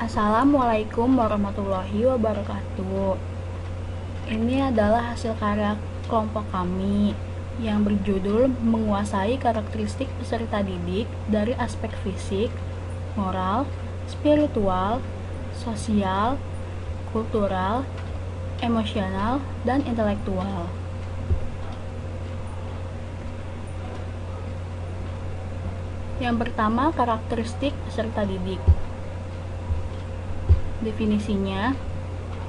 Assalamualaikum warahmatullahi wabarakatuh. Ini adalah hasil karya kelompok kami yang berjudul menguasai karakteristik peserta didik dari aspek fisik, moral, spiritual, sosial, kultural, emosional, dan intelektual. Yang pertama, karakteristik peserta didik. Definisinya,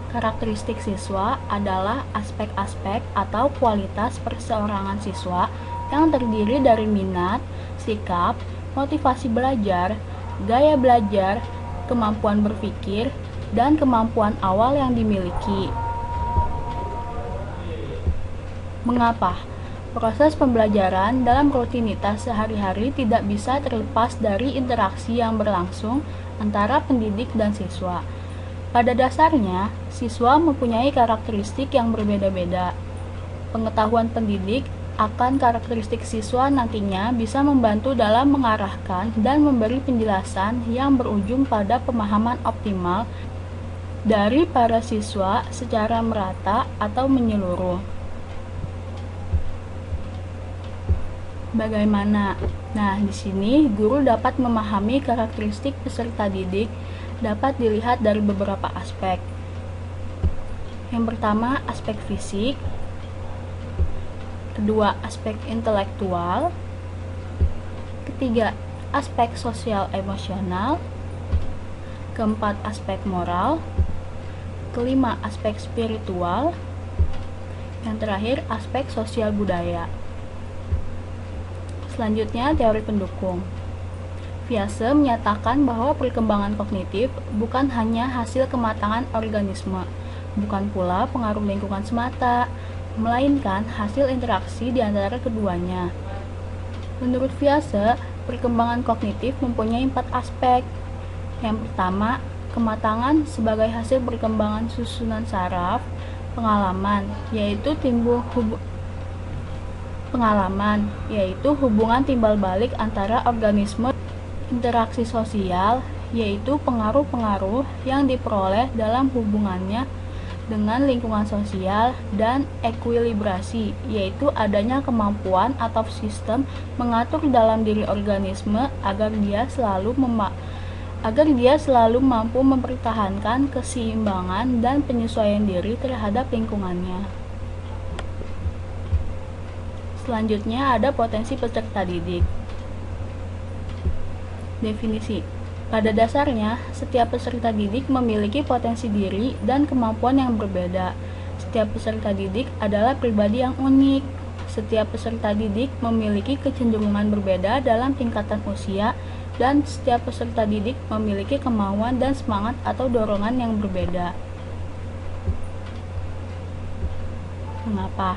karakteristik siswa adalah aspek-aspek atau kualitas perseorangan siswa yang terdiri dari minat, sikap, motivasi belajar, gaya belajar, kemampuan berpikir, dan kemampuan awal yang dimiliki. Mengapa? Proses pembelajaran dalam rutinitas sehari-hari tidak bisa terlepas dari interaksi yang berlangsung antara pendidik dan siswa. Pada dasarnya, siswa mempunyai karakteristik yang berbeda-beda. Pengetahuan pendidik akan karakteristik siswa nantinya bisa membantu dalam mengarahkan dan memberi penjelasan yang berujung pada pemahaman optimal dari para siswa secara merata atau menyeluruh. Bagaimana? Nah, di sini guru dapat memahami karakteristik peserta didik dapat dilihat dari beberapa aspek. Yang pertama, aspek fisik. Kedua, aspek intelektual. Ketiga, aspek sosial emosional. Keempat, aspek moral. Kelima, aspek spiritual. Yang terakhir, aspek sosial budaya. Selanjutnya, teori pendukung. Viase menyatakan bahwa perkembangan kognitif bukan hanya hasil kematangan organisme, bukan pula pengaruh lingkungan semata, melainkan hasil interaksi di antara keduanya. Menurut Viase, perkembangan kognitif mempunyai 4 aspek. Yang pertama, kematangan sebagai hasil perkembangan susunan saraf, pengalaman, yaitu hubungan timbal balik antara organisme, interaksi sosial, yaitu pengaruh-pengaruh yang diperoleh dalam hubungannya dengan lingkungan sosial, dan ekuilibrasi, yaitu adanya kemampuan atau sistem mengatur dalam diri organisme agar dia selalu mampu mempertahankan keseimbangan dan penyesuaian diri terhadap lingkungannya. Selanjutnya ada potensi peserta didik. Definisi. Pada dasarnya, setiap peserta didik memiliki potensi diri dan kemampuan yang berbeda. Setiap peserta didik adalah pribadi yang unik. Setiap peserta didik memiliki kecenderungan berbeda dalam tingkatan usia, dan setiap peserta didik memiliki kemauan dan semangat atau dorongan yang berbeda. Mengapa?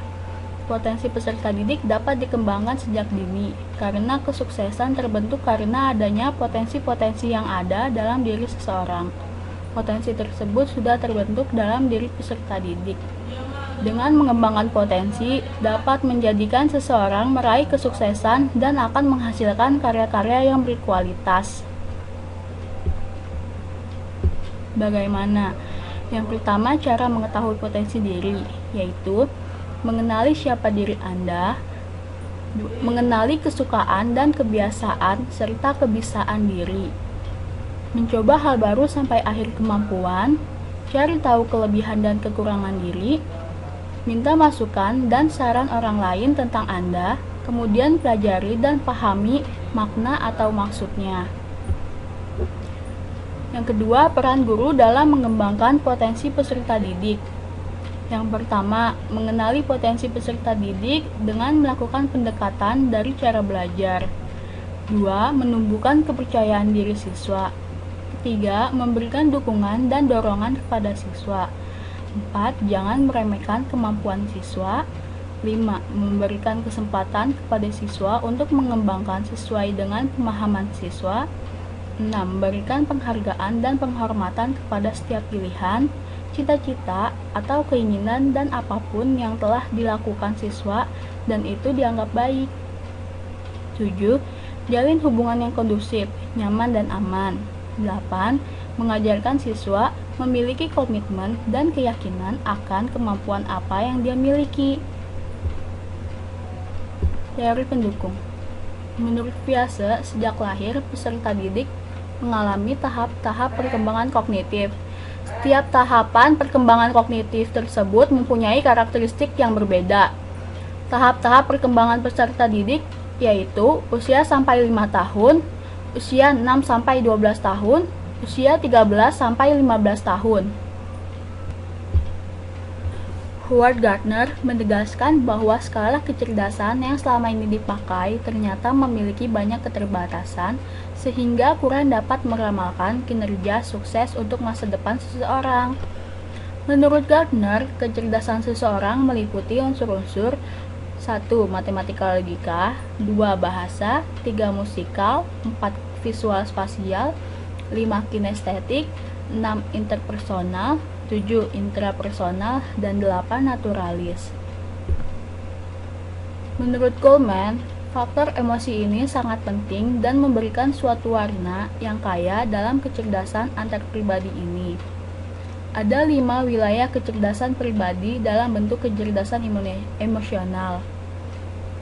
Potensi peserta didik dapat dikembangkan sejak dini, karena kesuksesan terbentuk karena adanya potensi-potensi yang ada dalam diri seseorang. Potensi tersebut sudah terbentuk dalam diri peserta didik. Dengan mengembangkan potensi, dapat menjadikan seseorang meraih kesuksesan dan akan menghasilkan karya-karya yang berkualitas. Bagaimana? Yang pertama, cara mengetahui potensi diri, yaitu mengenali siapa diri Anda, mengenali kesukaan dan kebiasaan serta kebisaan diri, mencoba hal baru sampai akhir kemampuan, cari tahu kelebihan dan kekurangan diri, minta masukan dan saran orang lain tentang Anda, kemudian pelajari dan pahami makna atau maksudnya. Yang kedua, peran guru dalam mengembangkan potensi peserta didik. Yang pertama, mengenali potensi peserta didik dengan melakukan pendekatan dari cara belajar. 2. Menumbuhkan kepercayaan diri siswa. 3. Memberikan dukungan dan dorongan kepada siswa. 4. Jangan meremehkan kemampuan siswa. 5. Memberikan kesempatan kepada siswa untuk mengembangkan sesuai dengan pemahaman siswa. 6. Memberikan penghargaan dan penghormatan kepada setiap pilihan, cita-cita, atau keinginan dan apapun yang telah dilakukan siswa dan itu dianggap baik. 7. Jalin hubungan yang kondusif, nyaman, dan aman. 8. Mengajarkan siswa memiliki komitmen dan keyakinan akan kemampuan apa yang dia miliki. Teori pendukung. Menurut Piaget, sejak lahir, peserta didik mengalami tahap-tahap perkembangan kognitif. Setiap tahapan perkembangan kognitif tersebut mempunyai karakteristik yang berbeda. Tahap-tahap perkembangan peserta didik yaitu usia sampai 5 tahun, usia 6 sampai 12 tahun, usia 13 sampai 15 tahun. Howard Gardner menegaskan bahwa skala kecerdasan yang selama ini dipakai ternyata memiliki banyak keterbatasan sehingga kurang dapat meramalkan kinerja sukses untuk masa depan seseorang. Menurut Gardner, kecerdasan seseorang meliputi unsur-unsur 1. Matematika logika, 2. Bahasa, 3. Musikal, 4. Visual spasial, 5. Kinestetik, 6. Interpersonal, 7. Intrapersonal, dan 8. Naturalis. Menurut Goleman, faktor emosi ini sangat penting dan memberikan suatu warna yang kaya dalam kecerdasan antar pribadi ini. Ada 5 wilayah kecerdasan pribadi dalam bentuk kecerdasan emosional.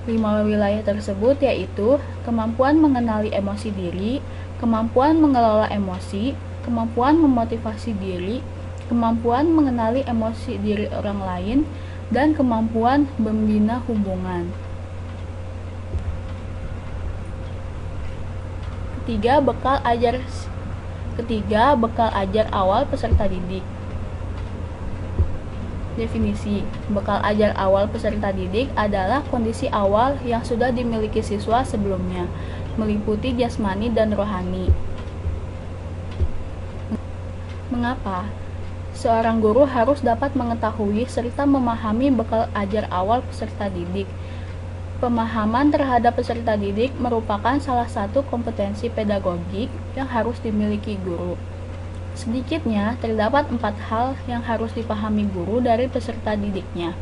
5 wilayah tersebut yaitu kemampuan mengenali emosi diri, kemampuan mengelola emosi, kemampuan memotivasi diri, kemampuan mengenali emosi diri orang lain, dan kemampuan membina hubungan. Ketiga, bekal ajar awal peserta didik. Definisi, bekal ajar awal peserta didik adalah kondisi awal yang sudah dimiliki siswa sebelumnya, meliputi jasmani dan rohani. Mengapa? Seorang guru harus dapat mengetahui serta memahami bekal ajar awal peserta didik. Pemahaman terhadap peserta didik merupakan salah satu kompetensi pedagogik yang harus dimiliki guru. Sedikitnya, terdapat 4 hal yang harus dipahami guru dari peserta didiknya,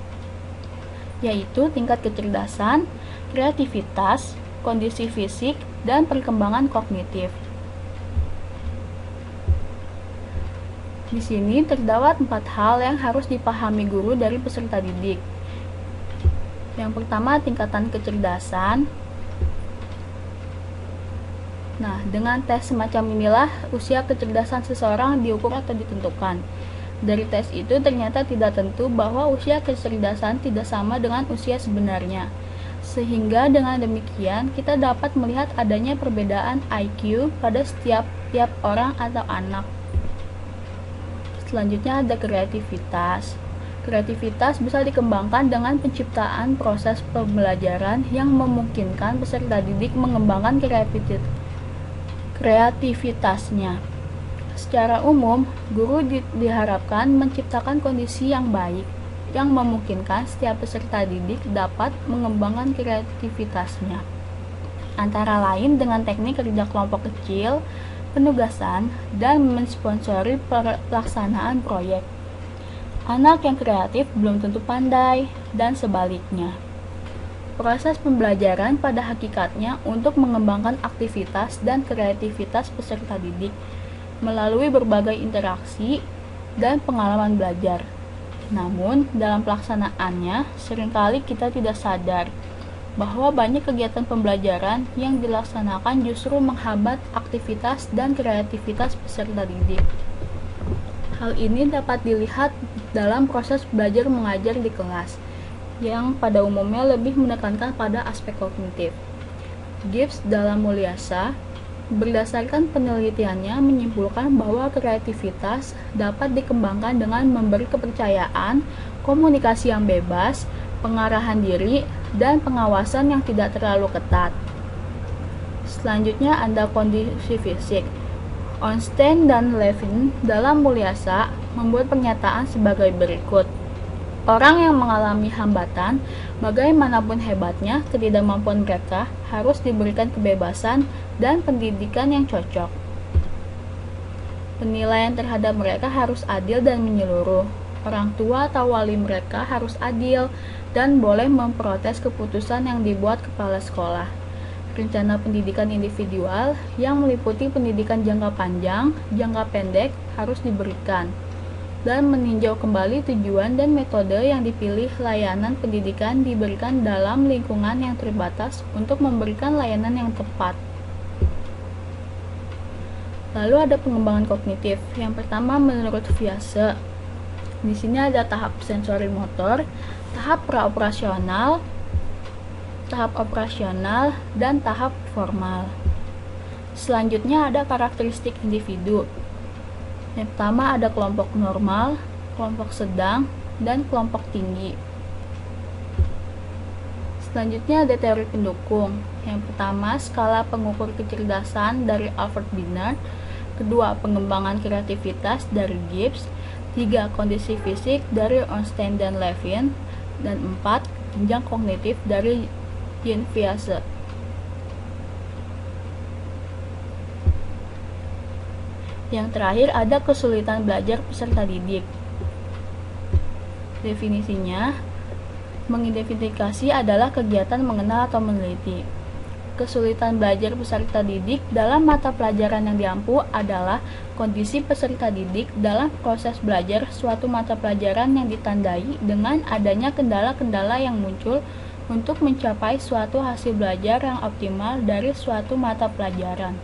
yaitu tingkat kecerdasan, kreativitas, kondisi fisik, dan perkembangan kognitif. Di sini terdapat 4 hal yang harus dipahami guru dari peserta didik. Yang pertama, tingkatan kecerdasan. Nah, dengan tes semacam inilah usia kecerdasan seseorang diukur atau ditentukan. Dari tes itu ternyata tidak tentu bahwa usia kecerdasan tidak sama dengan usia sebenarnya. Sehingga dengan demikian kita dapat melihat adanya perbedaan IQ pada setiap orang atau anak. Selanjutnya ada kreativitas. Kreativitas bisa dikembangkan dengan penciptaan proses pembelajaran yang memungkinkan peserta didik mengembangkan kreativitasnya. Secara umum, guru diharapkan menciptakan kondisi yang baik yang memungkinkan setiap peserta didik dapat mengembangkan kreativitasnya. Antara lain dengan teknik kerja kelompok kecil, penugasan, dan mensponsori pelaksanaan proyek. Anak yang kreatif belum tentu pandai, dan sebaliknya. Proses pembelajaran pada hakikatnya untuk mengembangkan aktivitas dan kreativitas peserta didik melalui berbagai interaksi dan pengalaman belajar. Namun, dalam pelaksanaannya, seringkali kita tidak sadar bahwa banyak kegiatan pembelajaran yang dilaksanakan justru menghambat aktivitas dan kreativitas peserta didik. Hal ini dapat dilihat dalam proses belajar mengajar di kelas, yang pada umumnya lebih menekankan pada aspek kognitif. Gibbs dalam Mulyasa, berdasarkan penelitiannya menyimpulkan bahwa kreativitas dapat dikembangkan dengan memberi kepercayaan, komunikasi yang bebas, pengarahan diri, dan pengawasan yang tidak terlalu ketat. Selanjutnya ada kondisi fisik. Ornstein dan Levin dalam Mulyasa membuat pernyataan sebagai berikut. Orang yang mengalami hambatan, bagaimanapun hebatnya, ketidakmampuan mereka harus diberikan kebebasan dan pendidikan yang cocok. Penilaian terhadap mereka harus adil dan menyeluruh. Orang tua atau wali mereka harus adil dan boleh memprotes keputusan yang dibuat kepala sekolah. Rencana pendidikan individual yang meliputi pendidikan jangka panjang, jangka pendek harus diberikan, dan meninjau kembali tujuan dan metode yang dipilih. Layanan pendidikan diberikan dalam lingkungan yang terbatas untuk memberikan layanan yang tepat. Lalu ada pengembangan kognitif. Yang pertama menurut Viase. Di sini ada tahap sensori motor, tahap praoperasional, tahap operasional, dan tahap formal. Selanjutnya ada karakteristik individu. Yang pertama ada kelompok normal, kelompok sedang, dan kelompok tinggi. Selanjutnya ada teori pendukung. Yang pertama skala pengukur kecerdasan dari Alfred Binet, kedua pengembangan kreativitas dari Gibbs, tiga kondisi fisik dari Ornstein dan Levin, dan empat jenjang kognitif dari Jean Viase. Yang terakhir ada kesulitan belajar peserta didik. Definisinya, mengidentifikasi adalah kegiatan mengenal atau meneliti. Kesulitan belajar peserta didik dalam mata pelajaran yang diampu adalah kondisi peserta didik dalam proses belajar suatu mata pelajaran yang ditandai dengan adanya kendala-kendala yang muncul untuk mencapai suatu hasil belajar yang optimal dari suatu mata pelajaran.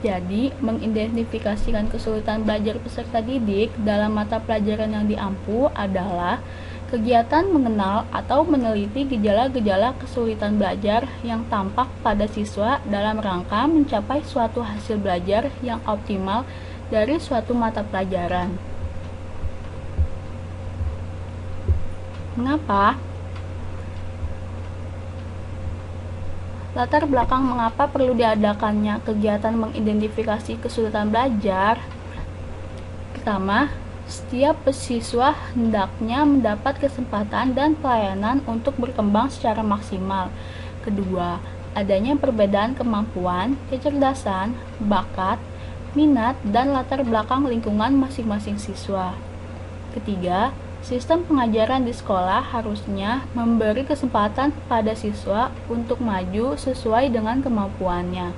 Jadi, mengidentifikasikan kesulitan belajar peserta didik dalam mata pelajaran yang diampu adalah kegiatan mengenal atau meneliti gejala-gejala kesulitan belajar yang tampak pada siswa dalam rangka mencapai suatu hasil belajar yang optimal dari suatu mata pelajaran. Mengapa? Latar belakang mengapa perlu diadakannya kegiatan mengidentifikasi kesulitan belajar. Pertama, setiap siswa hendaknya mendapat kesempatan dan pelayanan untuk berkembang secara maksimal. Kedua, adanya perbedaan kemampuan, kecerdasan, bakat, minat, dan latar belakang lingkungan masing-masing siswa. Ketiga, sistem pengajaran di sekolah harusnya memberi kesempatan pada siswa untuk maju sesuai dengan kemampuannya.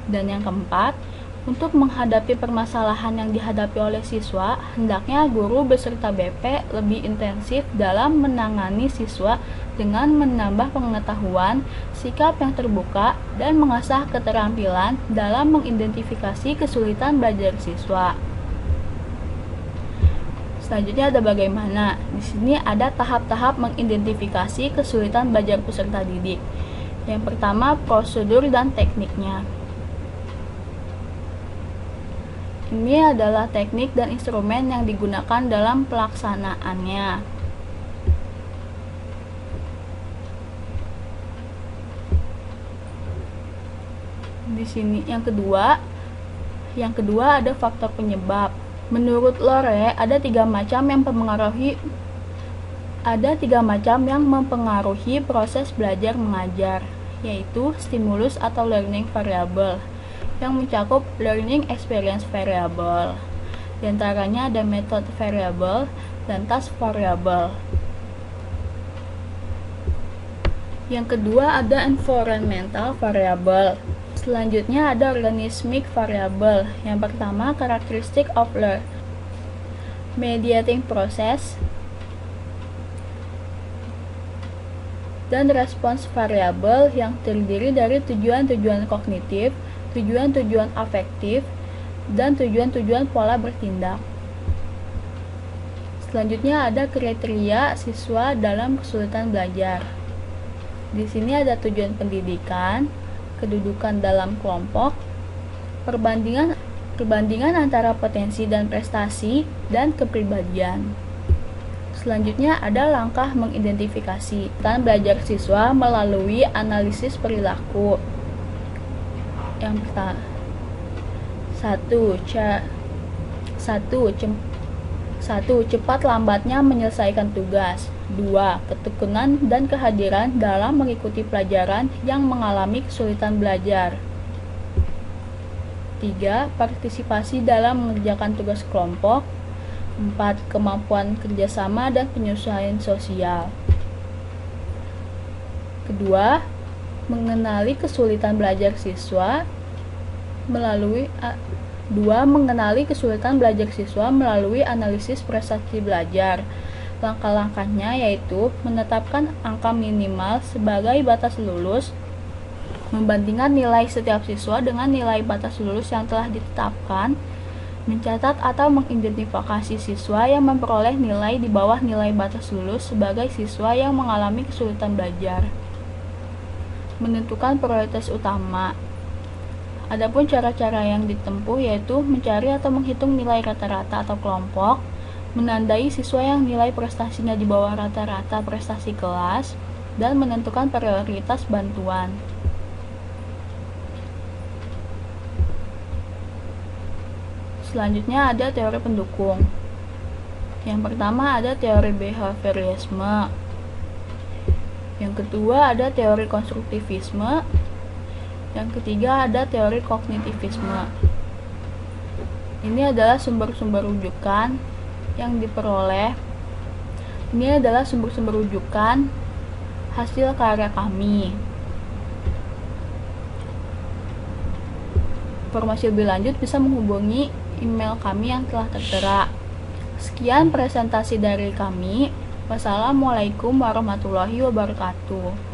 Dan yang keempat, untuk menghadapi permasalahan yang dihadapi oleh siswa, hendaknya guru beserta BP lebih intensif dalam menangani siswa dengan menambah pengetahuan, sikap yang terbuka, dan mengasah keterampilan dalam mengidentifikasi kesulitan belajar siswa. Selanjutnya ada bagaimana. Di sini ada tahap-tahap mengidentifikasi kesulitan belajar peserta didik. Yang pertama, prosedur dan tekniknya. Ini adalah teknik dan instrumen yang digunakan dalam pelaksanaannya. Di sini yang kedua ada faktor penyebab. Menurut Lore, ada tiga macam yang mempengaruhi proses belajar mengajar, yaitu stimulus atau learning variable, yang mencakup learning experience variable. Di antaranya ada method variable dan task variable. Yang kedua ada environmental variable. Selanjutnya ada organismic variable. Yang pertama, characteristic of learn, mediating process, dan response variable yang terdiri dari tujuan-tujuan kognitif, tujuan-tujuan afektif, dan tujuan-tujuan pola bertindak. Selanjutnya ada kriteria siswa dalam kesulitan belajar. Di sini ada tujuan pendidikan, kedudukan dalam kelompok, perbandingan antara potensi dan prestasi, dan kepribadian. Selanjutnya ada langkah mengidentifikasi dan belajar siswa melalui analisis perilaku. Yang pertama, satu, cepat lambatnya menyelesaikan tugas. 2. Ketekunan dan kehadiran dalam mengikuti pelajaran yang mengalami kesulitan belajar. 3. Partisipasi dalam mengerjakan tugas kelompok. 4. Kemampuan kerjasama dan penyesuaian sosial. Kedua, Mengenali kesulitan belajar siswa melalui analisis prestasi belajar. Langkah-langkahnya yaitu menetapkan angka minimal sebagai batas lulus, membandingkan nilai setiap siswa dengan nilai batas lulus yang telah ditetapkan, mencatat atau mengidentifikasi siswa yang memperoleh nilai di bawah nilai batas lulus sebagai siswa yang mengalami kesulitan belajar. Menentukan prioritas utama. Adapun cara-cara yang ditempuh yaitu mencari atau menghitung nilai rata-rata atau kelompok, menandai siswa yang nilai prestasinya di bawah rata-rata prestasi kelas, dan menentukan prioritas bantuan. Selanjutnya ada teori pendukung. Yang pertama ada teori behaviorisme. Yang kedua ada teori konstruktivisme. Yang ketiga ada teori kognitivisme. Ini adalah sumber-sumber rujukan yang diperoleh. Ini adalah sumber-sumber rujukan hasil karya kami. Informasi lebih lanjut bisa menghubungi email kami yang telah tertera. Sekian presentasi dari kami. Wassalamualaikum warahmatullahi wabarakatuh.